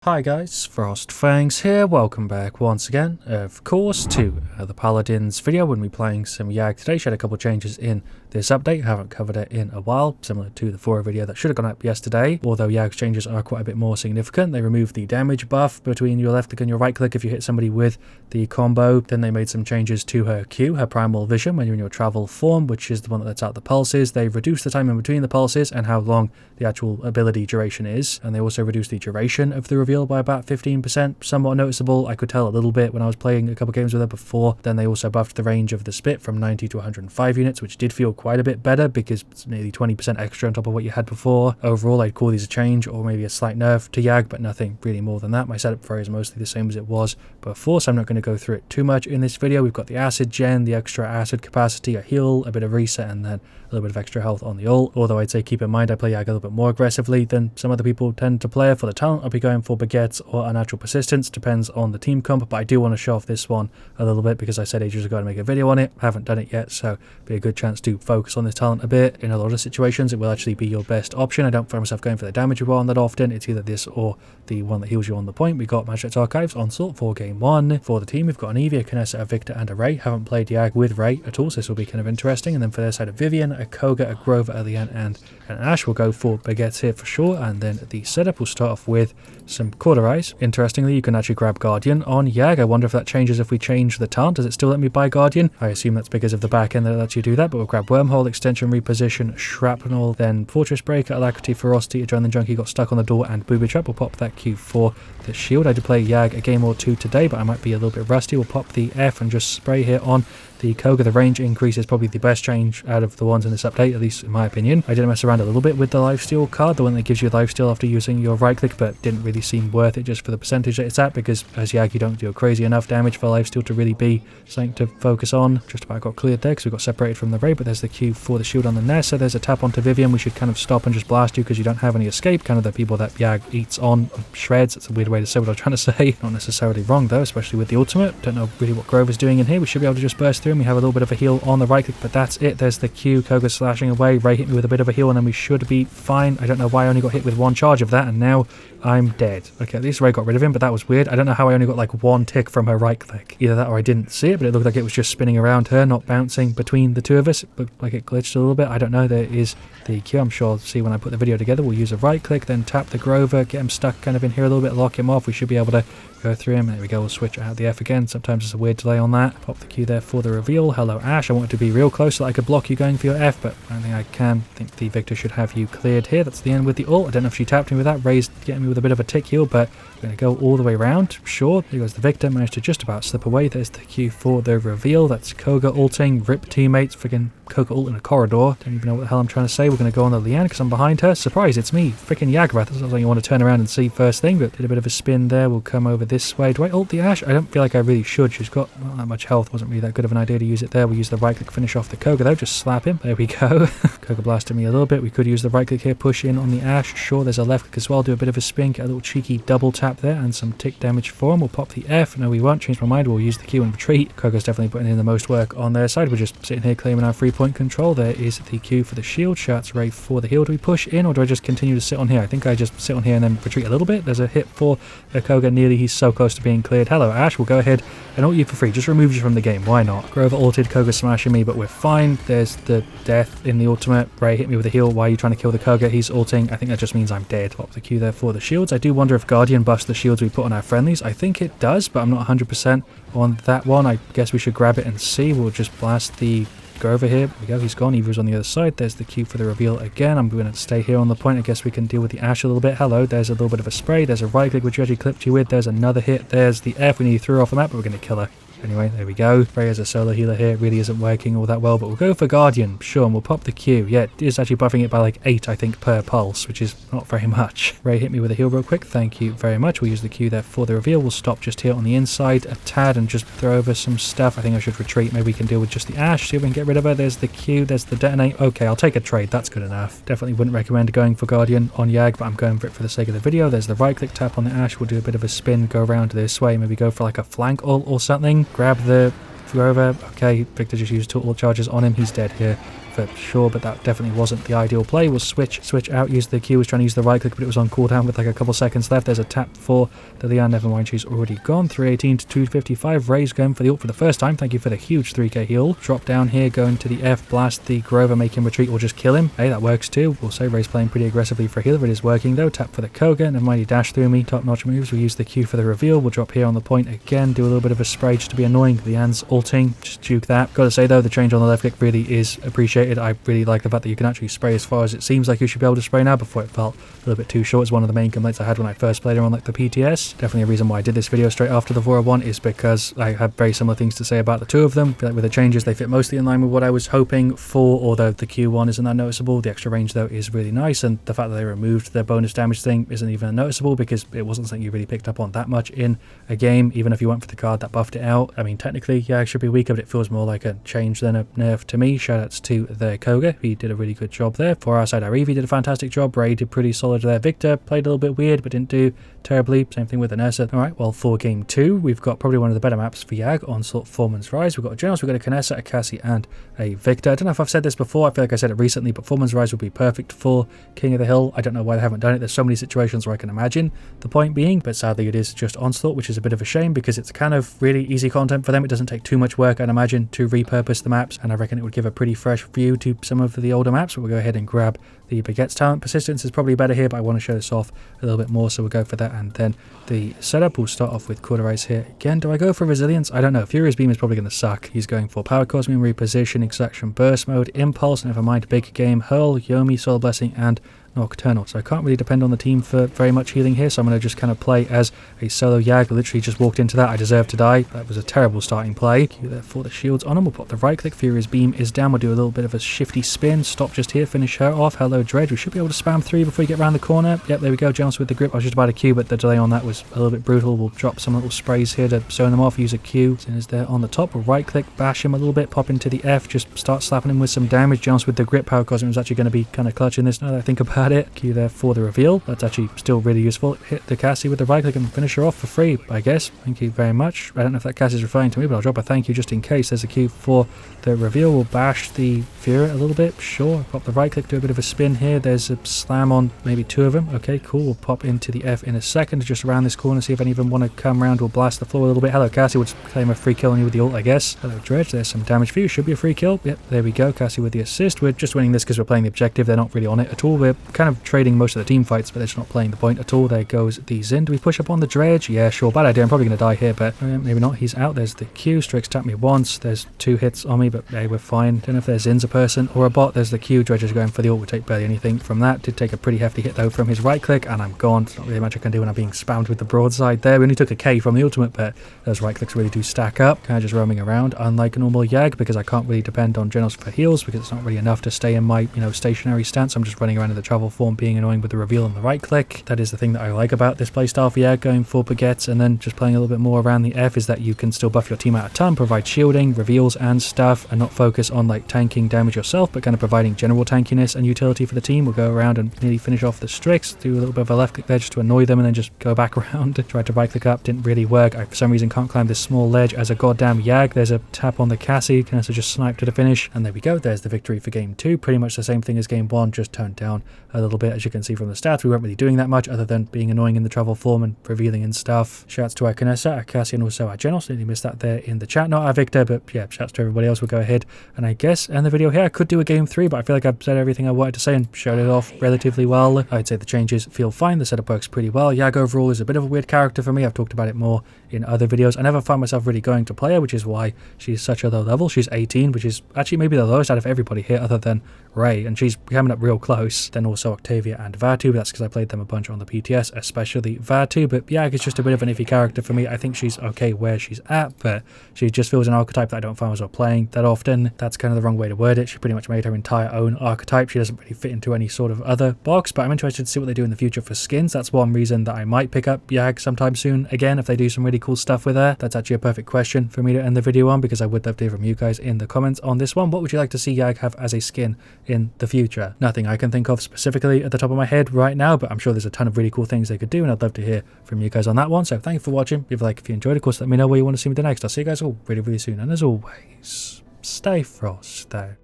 Hi guys, FrostFangs here, welcome back once again, of course, to the Paladins video. When we're playing some Yag today. She had a couple changes in this update, haven't covered it in a while, similar to the 4 video that should have gone up yesterday, although Yag's changes are quite a bit more significant. They removed the damage buff between your left click and your right click if you hit somebody with the combo. Then they made some changes to her Q, her primal vision, when you're in your travel form, which is the one that lets out the pulses. They reduced the time in between the pulses and how long the actual ability duration is, and they also reduced the duration of the reveal by about 15%, somewhat noticeable. I could tell a little bit when I was playing a couple games with her before. Then they also buffed the range of the spit from 90 to 105 units, which did feel quite a bit better because it's nearly 20% extra on top of what you had before. Overall, I'd call these a change or maybe a slight nerf to Yag, but nothing really more than that. My setup for her is mostly the same as it was before, so I'm not going to go through it too much in this video. We've got the acid gen, the extra acid capacity, a heal, a bit of reset, and then a little bit of extra health on the ult. Although I'd say keep in mind I play Yag a little bit more aggressively than some other people tend to play. For the talent, I'll be going for baguettes or unnatural persistence, depends on the team comp, but I do want to show off this one a little bit because I said ages ago to make a video on it. I haven't done it yet, so be a good chance to focus on this talent a bit. In a lot of situations it will actually be your best option. I don't find myself going for the damage one that often. It's either this or the one that heals you on the point. We got Magic's Archives, Onslaught for game 1. For the team we've got an Evie, a Kinessa, a Victor and a Ray. Haven't played Yag with Ray at all, so this will be kind of interesting. And then for their side, a Vivian, a Koga, a Grover, a Leanne and an Ash. Will go for baguettes here for sure. And then the setup will start off with some Cauterize. Interestingly, you can actually grab Guardian on Yag. I wonder if that changes if we change the talent. Does it still let me buy Guardian? I assume that's because of the back end that lets you do that, but we'll grab Wormhole, Extension, Reposition, Shrapnel, then Fortress Breaker, Alacrity, Ferocity, Adrenaline Junkie got stuck on the door, and Booby Trap. We'll pop that Q for the shield. I did play Yag a game or two today, but I might be a little bit rusty. We'll pop the F and just spray here on the Koga. The range increase is probably the best change out of the ones in this update, at least in my opinion. I did mess around a little bit with the lifesteal card, the one that gives you lifesteal after using your right click, but didn't really seem worth it just for the percentage that it's at, because as Yag you don't deal crazy enough damage for lifesteal to really be something to focus on. Just about got cleared there because we got separated from the Ray, but there's the Q for the shield on the Nessa. There's a tap onto Vivian. We should kind of stop and just blast you because you don't have any escape, kind of the people that Yag eats on shreds. It's a weird way to say what I was trying to say. Not necessarily wrong though, especially with the ultimate. Don't know really what Grover's doing in here. We should be able to just burst through and we have a little bit of a heal on the right click, but that's it. There's the Q. Koga slashing away. Ray hit me with a bit of a heal and then we should be fine. I don't know why I only got hit with one charge of that and now I'm dead. Okay, at least Ray got rid of him, but that was weird. I don't know how I only got like one tick from her right click. Either that or I didn't see it, but it looked like it was just spinning around her, not bouncing between the two of us. It looked like it glitched a little bit. I don't know. There is the Q. I'm sure I'll see when I put the video together. We'll use a right click, then tap the Grover, get him stuck kind of in here a little bit, lock him off. We should be able to go through him. There we go. We'll switch out the F again. Sometimes there's a weird delay on that. Pop the Q there for the reveal. Hello Ash. I want it to be real close so that I could block you going for your F, but I don't think I can. I think the Victor should have you cleared here. That's the end with the ult. I don't know if she tapped me with that. Ray's getting me with a bit of a tick heal, but we're going to go all the way around. Sure. Here goes the Victor. Managed to just about slip away. There's the Q for the reveal. That's Koga ulting. Rip teammates. Freaking Koga ult in a corridor. Don't even know what the hell I'm trying to say. We're going to go on the Leanne because I'm behind her. Surprise, it's me. Freaking Yagorath. That's something you want to turn around and see first thing, but did a bit of a spin there. We'll come over this way. Do I ult the Ash? I don't feel like I really should. She's got not that much health. Wasn't really that good of an idea to use it there. We'll use the right click, finish off the Koga though. Just slap him. There we go. Koga blasted me a little bit. We could use the right click here, push in on the Ash. Sure, there's a left click as well. Do a bit of a spin, get a little cheeky double tap there and some tick damage for him. We'll pop the F. No, we won't. Change my mind. We'll use the Q and retreat. Koga's definitely putting in the most work on their side. We're just sitting here claiming our 3-point control. There is the Q for the shield. Shouts Ray for the heal. Do we push in or do I just continue to sit on here? I think I just sit on here and then retreat a little bit. There's a hit for Koga nearly. He's so close to being cleared. Hello Ash. We'll go ahead and ult you for free. Just remove you from the game. Why not? Grover ulted. Koga smashing me, but we're fine. There's the death in the ultimate. Ray hit me with a heal. Why are you trying to kill the Koga? He's ulting. I think that just means I'm dead. Pop the Q there for the shields. I do wonder if Guardian buffs the shields we put on our friendlies. I think it does, but I'm not 100% on that one. I guess we should grab it and see. We'll just blast the Grover here. There we go. He's gone. Eva's on the other side. There's the Q for the reveal again. I'm going to stay here on the point. I guess we can deal with the Ash a little bit. Hello. There's a little bit of a spray. There's a right click which you actually clipped you with. There's another hit. There's the F. We need to throw her off the map, but we're going to kill her. Anyway, there we go. Ray has a solo healer here. It really isn't working all that well, but we'll go for Guardian. Sure, and we'll pop the Q. Yeah, it is actually buffing it by like 8, I think, per pulse, which is not very much. Ray hit me with a heal real quick. Thank you very much. We'll use the Q there for the reveal. We'll stop just here on the inside a tad and just throw over some stuff. I think I should retreat. Maybe we can deal with just the Ash. See if we can get rid of her. There's the Q. There's the detonate. Okay, I'll take a trade. That's good enough. Definitely wouldn't recommend going for Guardian on Yag, but I'm going for it for the sake of the video. There's the right click tap on the Ash. We'll do a bit of a spin, go around this way. Maybe go for like a flank ult or something. Grab the Grover. Okay, Victor just used 2 ult charges on him. He's dead here. for sure, but that definitely wasn't the ideal play. We'll switch out, use the Q, was trying to use the right click, but it was on cooldown with like a couple seconds left. There's a tap for the Leon, never mind, she's already gone. 318 to 255, Ray's going for the ult for the first time. Thank you for the huge 3k heal. Drop down here, going to the F, blast the Grover, make him retreat or just kill him. Hey, that works too. We'll say Ray's playing pretty aggressively for a healer. It is working though. Tap for the Koga, never mind, he dashed through me. Top notch moves. We'll use the Q for the reveal. We'll drop here on the point again, do a little bit of a spray just to be annoying. Leon's ulting, just juke that. Gotta say though, the change on the left click really is appreciated. I really like the fact that you can actually spray as far as it seems like you should be able to spray now. Before it felt a little bit too short. It's one of the main complaints I had when I first played her on like the PTS. Definitely a reason why I did this video straight after the Vora one is because I have very similar things to say about the two of them. I feel like with the changes they fit mostly in line with what I was hoping for, although the Q1 isn't that noticeable. The extra range though is really nice, and the fact that they removed their bonus damage thing isn't even noticeable because it wasn't something you really picked up on that much in a game, even if you went for the card that buffed it out. I mean, technically, yeah, it should be weaker, but it feels more like a change than a nerf to me. Shoutouts to the Koga, he did a really good job there. For our side, our Eevee did a fantastic job. Ray did pretty solid there. Victor played a little bit weird, but didn't do terribly. Same thing with the Nursa. Alright, well, for game 2, we've got probably one of the better maps for Yag, Onslaught, Foreman's Rise. We've got a Genos, we've got a Canessa, a Cassie, and a Victor. I don't know if I've said this before, I feel like I said it recently, but Foreman's Rise would be perfect for King of the Hill. I don't know why they haven't done it. There's so many situations where I can imagine the point being, but sadly it is just Onslaught, which is a bit of a shame because it's kind of really easy content for them. It doesn't take too much work, I'd imagine, to repurpose the maps, and I reckon it would give a pretty fresh view to some of the older maps. But we'll go ahead and grab the Baguette's talent. Persistence is probably better here, but I want to show this off a little bit more, so we'll go for that. And then the setup, we'll start off with Cauterize here again. Do I go for Resilience? I don't know. Furious Beam is probably going to suck. He's going for Power Cosmium, Reposition, Extraction, Burst Mode, Impulse, never mind, Big Game, Hurl, Yomi, Soul Blessing, and Nocturnal. So I can't really depend on the team for very much healing here, so I'm going to just kind of play as a solo Yag. Literally just walked into that. I deserve to die. That was a terrible starting play. Q there for the shields on him. We'll pop the right click. Furious Beam is down. We'll do a little bit of a shifty spin. Stop just here. Finish her off. Hello, Dredge. We should be able to spam 3 before you get around the corner. Yep, there we go. Jones with the grip. I was just about to Q, but the delay on that was a little bit brutal. We'll drop some little sprays here to zone them off. Use a Q. As soon as they're on the top, we'll right click, bash him a little bit, pop into the F, just start slapping him with some damage. Jones with the grip. Power Cosmium is actually going to be kind of clutching this now that I think about it. Q there for the reveal. That's actually still really useful. Hit the Cassie with the right click and finish her off for free, I guess. Thank you very much. I don't know if that Cassie's referring to me, but I'll drop a thank you just in case. There's a Q for the reveal. We'll bash the Fury a little bit. Sure. Pop the right click, do a bit of a spin here. There's a slam on maybe 2 of them. Okay, cool. We'll pop into the F in a second, just around this corner, see if any of them want to come around. We'll blast the floor a little bit. Hello, Cassie. We'll just claim a free kill on you with the ult, I guess. Hello, Dredge. There's some damage for you. Should be a free kill. Yep, there we go. Cassie with the assist. We're just winning this because we're playing the objective. They're not really on it at all. We're kind of trading most of the team fights, but they're just not playing the point at all. There goes the Zin. Do we push up on the Dredge? Yeah, sure. Bad idea. I'm probably going to die here, but maybe not. He's out. There's the Q. Strix tapped me once. There's 2 hits on me, but hey, we're fine. Don't know if there's Zin's a person or a bot. There's the Q. Dredge is going for the ult. We'll take barely anything from that. Did take a pretty hefty hit though from his right click, and I'm gone. There's not really much I can do when I'm being spammed with the broadside there. We only took a K from the ultimate, but those right clicks really do stack up. Kind of just roaming around, unlike a normal Yag, because I can't really depend on Genos for heals, because it's not really enough to stay in my, stationary stance. I'm just running around in the travel form, being annoying with the reveal on the right click. That is the thing that I like about this playstyle for Yag, going for Baguettes and then just playing a little bit more around the F, is that you can still buff your team out a ton, provide shielding, reveals and stuff, and not focus on like tanking damage yourself, but kind of providing general tankiness and utility for the team. We'll go around and nearly finish off the Strix, do a little bit of a left click there just to annoy them, and then just go back around. Tried to right click up, didn't really work. I for some reason can't climb this small ledge as a goddamn Yag. There's a tap on the Cassie, can also just snipe to the finish, and there we go. There's the victory for game 2. Pretty much the same thing as game 1, just toned down a little bit. As you can see from the stats, we weren't really doing that much other than being annoying in the travel form and revealing and stuff. Shouts to our Canessa, our Cassie, and also our Genos. Nearly missed that there in the chat. Not our Victor, but yeah, shouts to everybody else. We'll go ahead and I guess end the video here. I could do a game 3, but I feel like I've said everything I wanted to say and showed it off relatively well. I'd say the changes feel fine. The setup works pretty well. Yag overall is a bit of a weird character for me. I've talked about it more in other videos. I never find myself really going to play her, which is why she's such a low level. She's 18, which is actually maybe the lowest out of everybody here other than Ray, and she's coming up real close. Then also Octavia and Vatu, but that's because I played them a bunch on the PTS, especially Vatu. But Yag is just a bit of an iffy character for me. I think she's okay where she's at, but she just feels an archetype that I don't find myself playing that often. That's kind of the wrong way to word it. She pretty much made her entire own archetype. She doesn't really fit into any sort of other box, but I'm interested to see what they do in the future for skins. That's one reason that I might pick up Yag sometime soon again, if they do some really cool stuff with her. That's actually a perfect question for me to end the video on, because I would love to hear from you guys in the comments on this one. What would you like to see Yag have as a skin in the future? Nothing I can think of specifically at the top of my head right now, but I'm sure there's a ton of really cool things they could do, and I'd love to hear from you guys on that one. So thank you for watching. Leave a like if you enjoyed. Of course, let me know where you want to see me the next. I'll see you guys all really, really soon, and as always, stay frosty.